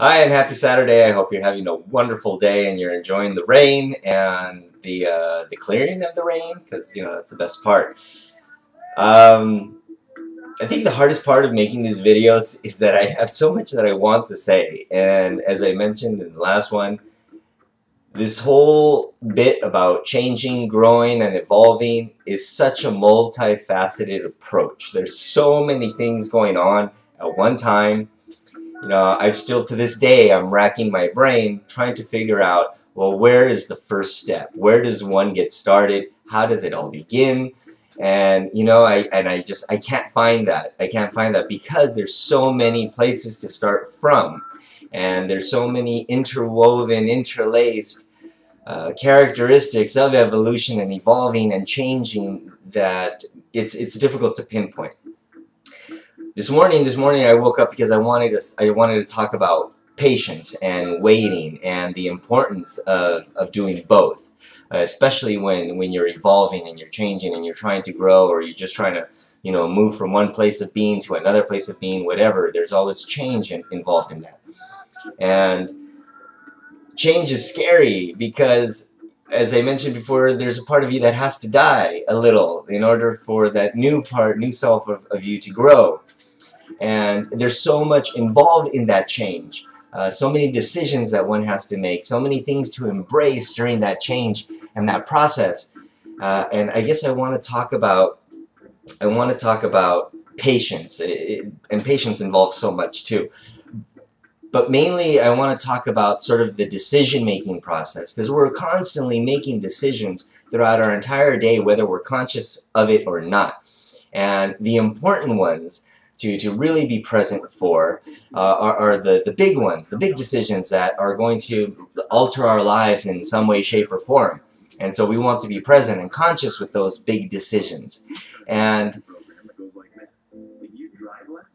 Hi, and happy Saturday. I hope you're having a wonderful day and you're enjoying the rain and the clearing of the rain, because that's the best part. I think the hardest part of making these videos is that I have so much that I want to say, and as I mentioned in the last one, this whole bit about changing, growing, and evolving is such a multifaceted approach. There's so many things going on at one time. I've still to this day, I'm racking my brain trying to figure out, well, where is the first step? Where does one get started? How does it all begin? And I can't find that. I can't find that because there's so many places to start from, and there's so many interwoven, interlaced characteristics of evolution and evolving and changing that it's difficult to pinpoint. This morning I woke up because I wanted to talk about patience and waiting and the importance of doing both, especially when you're evolving and you're changing and you're trying to grow, or you're just trying to move from one place of being to another place of being, whatever. There's all this change involved in that, and change is scary because, as I mentioned before, there's a part of you that has to die a little in order for that new self of you to grow. And there's so much involved in that change, so many decisions that one has to make, so many things to embrace during that change and that process. And I guess I want to talk about patience, and patience involves so much too. But mainly I want to talk about sort of the decision-making process, because we're constantly making decisions throughout our entire day, whether we're conscious of it or not. And the important ones to really be present for are the big ones, the big decisions that are going to alter our lives in some way, shape, or form. And so we want to be present and conscious with those big decisions. And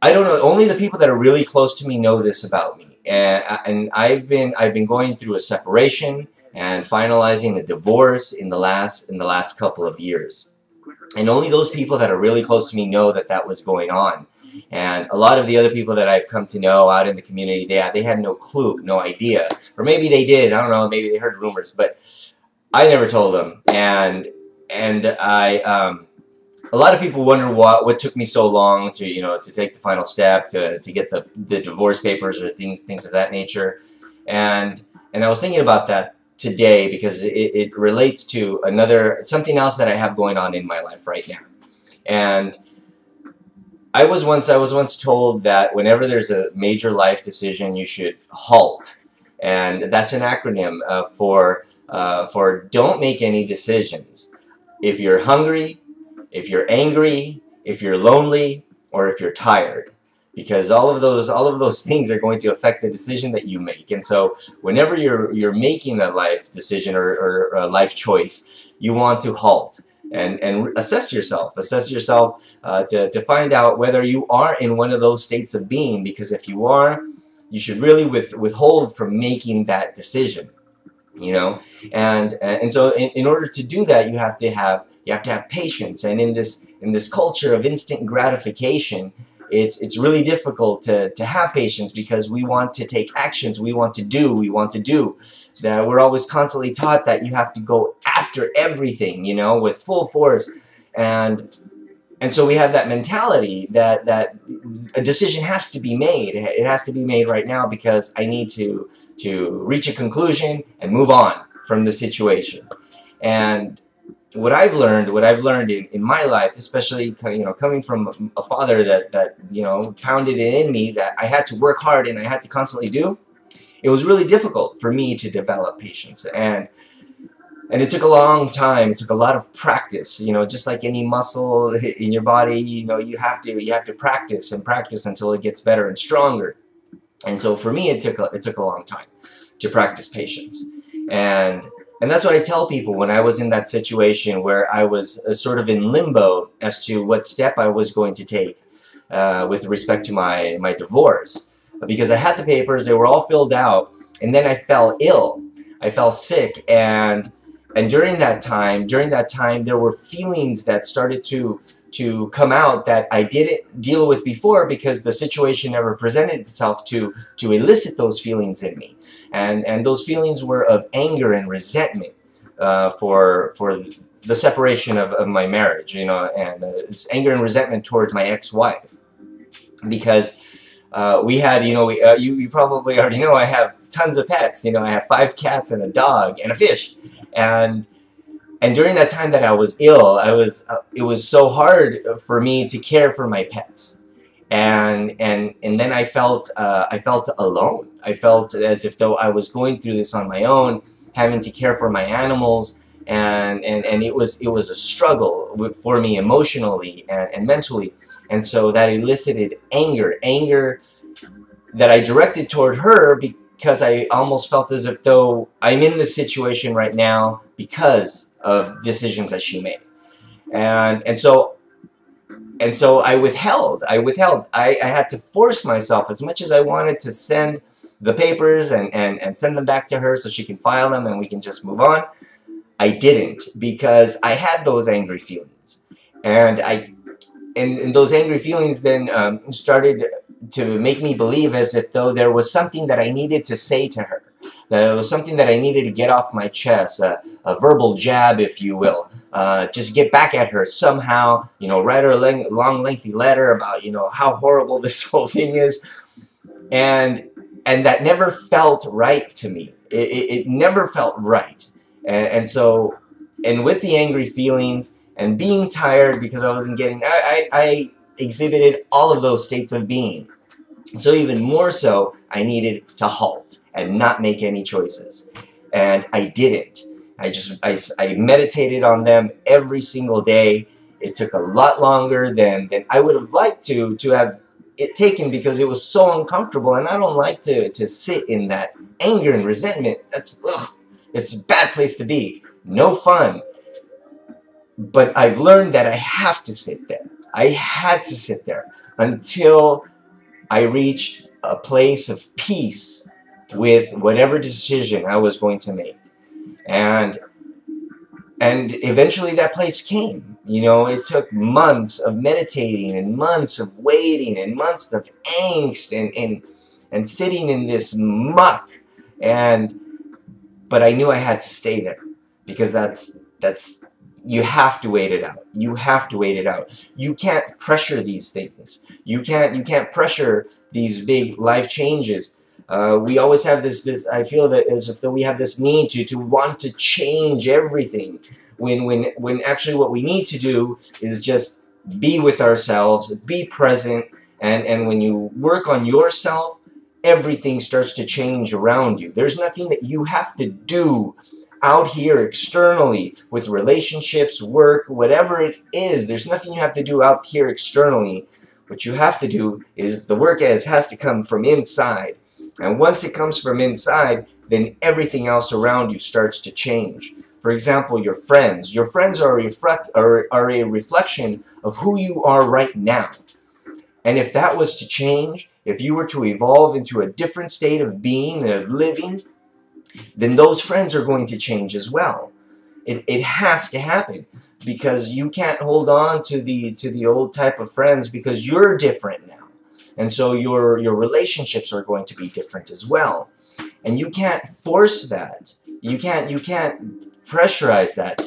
I don't know, only the people that are really close to me know this about me. And I've been going through a separation and finalizing a divorce in the last couple of years. And only those people that are really close to me know that that was going on. And a lot of the other people that I've come to know out in the community, they had no clue, no idea. Or maybe they did, I don't know, maybe they heard rumors, but I never told them. And a lot of people wonder what took me so long to take the final step, to get the divorce papers or things of that nature. And I was thinking about that today because it relates to something else that I have going on in my life right now. And I was once told that whenever there's a major life decision, you should HALT, and that's an acronym for don't make any decisions. If you're hungry, if you're angry, if you're lonely, or if you're tired, because all of those things are going to affect the decision that you make. And so whenever you're making a life decision or a life choice, you want to HALT. And assess yourself to find out whether you are in one of those states of being, because if you are, you should really withhold from making that decision, and so in order to do that, you have to have patience. And in this culture of instant gratification, it's really difficult to have patience, because we want to take actions, we want to do. That we're always constantly taught that you have to go after everything, with full force, and so we have that mentality that a decision has to be made. It has to be made right now because I need to reach a conclusion and move on from the situation. And what I've learned in my life, especially coming from a father that pounded it in me that I had to work hard and I had to constantly do, it was really difficult for me to develop patience, and it took a long time. It took a lot of practice. Just like any muscle in your body, you have to practice and practice until it gets better and stronger. And so for me, it took a long time to practice patience. And that's what I tell people when I was in that situation where I was sort of in limbo as to what step I was going to take with respect to my divorce. Because I had the papers, they were all filled out, and then I fell ill. I fell sick, and during that time, there were feelings that started to to come out that I didn't deal with before because the situation never presented itself to elicit those feelings in me. And those feelings were of anger and resentment for the separation of my marriage, you know, and it's anger and resentment towards my ex-wife, because we had, you know, you probably already know I have tons of pets. You know, I have 5 cats and a dog and a fish, and during that time that I was ill, it was so hard for me to care for my pets, and then I felt alone. I felt as if though I was going through this on my own, having to care for my animals, and it was a struggle for me emotionally and mentally, and so that elicited anger that I directed toward her, because I almost felt as if though I'm in this situation right now because of decisions that she made, and so I withheld. I had to force myself, as much as I wanted to send the papers and send them back to her so she can file them and we can just move on. I didn't, because I had those angry feelings, and those angry feelings then started to make me believe as if though there was something that I needed to say to her. There was something that I needed to get off my chest, a verbal jab, if you will. Just get back at her somehow, you know, write her a long, lengthy letter about, you know, how horrible this whole thing is. And that never felt right to me. It never felt right. And so, and with the angry feelings and being tired because I wasn't getting, I exhibited all of those states of being. So even more so, I needed to halt and not make any choices. And I didn't. I meditated on them every single day. It took a lot longer than I would have liked to have it taken, because it was so uncomfortable, and I don't like to sit in that anger and resentment. It's a bad place to be. No fun. But I've learned that I have to sit there. I had to sit there until I reached a place of peace with whatever decision I was going to make. And eventually that place came. You know, it took months of meditating and months of waiting and months of angst and sitting in this muck. But I knew I had to stay there, because that's you have to wait it out. You have to wait it out. You can't pressure these things. You can't pressure these big life changes. We always have this I feel that as if we have this need to want to change everything, when actually what we need to do is just be with ourselves, be present, and when you work on yourself, everything starts to change around you. There's nothing that you have to do out here externally with relationships, work, whatever it is. There's nothing you have to do out here externally. What you have to do is the work has to come from inside. And once it comes from inside, then everything else around you starts to change. For example, your friends. Your friends are a reflection of who you are right now. And if that was to change, if you were to evolve into a different state of being and of living, then those friends are going to change as well. It has to happen, because you can't hold on to the old type of friends, because you're different now. And so your relationships are going to be different as well. And you can't force that. You can't pressurize that.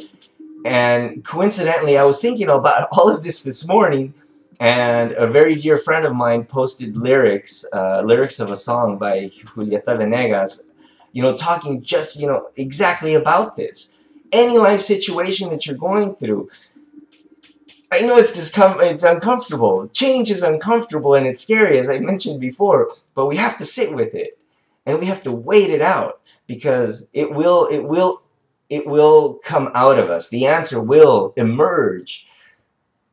And coincidentally, I was thinking about all of this morning, and a very dear friend of mine posted lyrics of a song by Julieta Venegas, you know, talking just, you know, exactly about this. Any life situation that you're going through, I know it's uncomfortable. Change is uncomfortable and it's scary, as I mentioned before, but we have to sit with it and we have to wait it out, because it will come out of us. The answer will emerge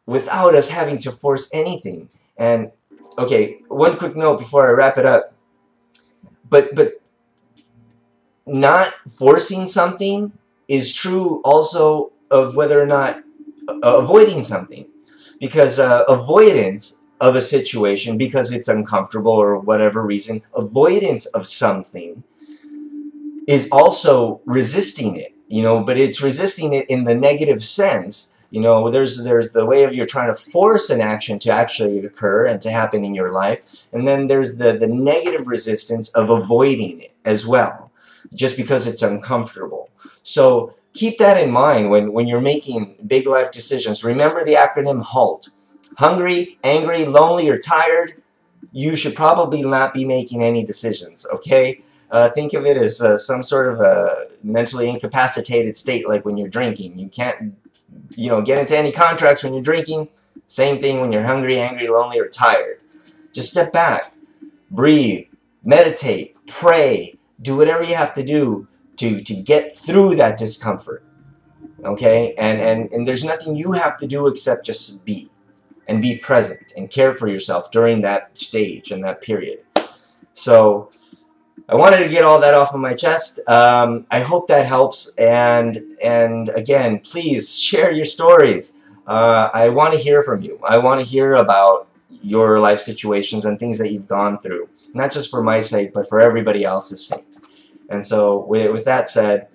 without us having to force anything. And okay, one quick note before I wrap it up. But not forcing something is true also of whether or not avoiding something, because avoidance of a situation because it's uncomfortable or whatever reason, avoidance of something is also resisting it, you know, but it's resisting it in the negative sense. You know, there's the way of you're trying to force an action to actually occur and to happen in your life, and then there's the negative resistance of avoiding it as well, just because it's uncomfortable. So keep that in mind when you're making big life decisions. Remember the acronym HALT. Hungry, angry, lonely, or tired, you should probably not be making any decisions, okay? Think of it as some sort of a mentally incapacitated state, like when you're drinking. You can't, you know, get into any contracts when you're drinking. Same thing when you're hungry, angry, lonely, or tired. Just step back, breathe, meditate, pray, do whatever you have to do to get through that discomfort, okay? And there's nothing you have to do except just be, and be present and care for yourself during that stage and that period. So I wanted to get all that off of my chest. I hope that helps, and again, please share your stories. I want to hear from you. I want to hear about your life situations and things that you've gone through, not just for my sake, but for everybody else's sake. And so with that said,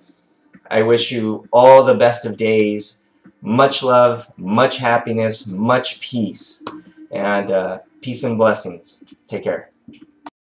I wish you all the best of days, much love, much happiness, much peace, and peace and blessings. Take care.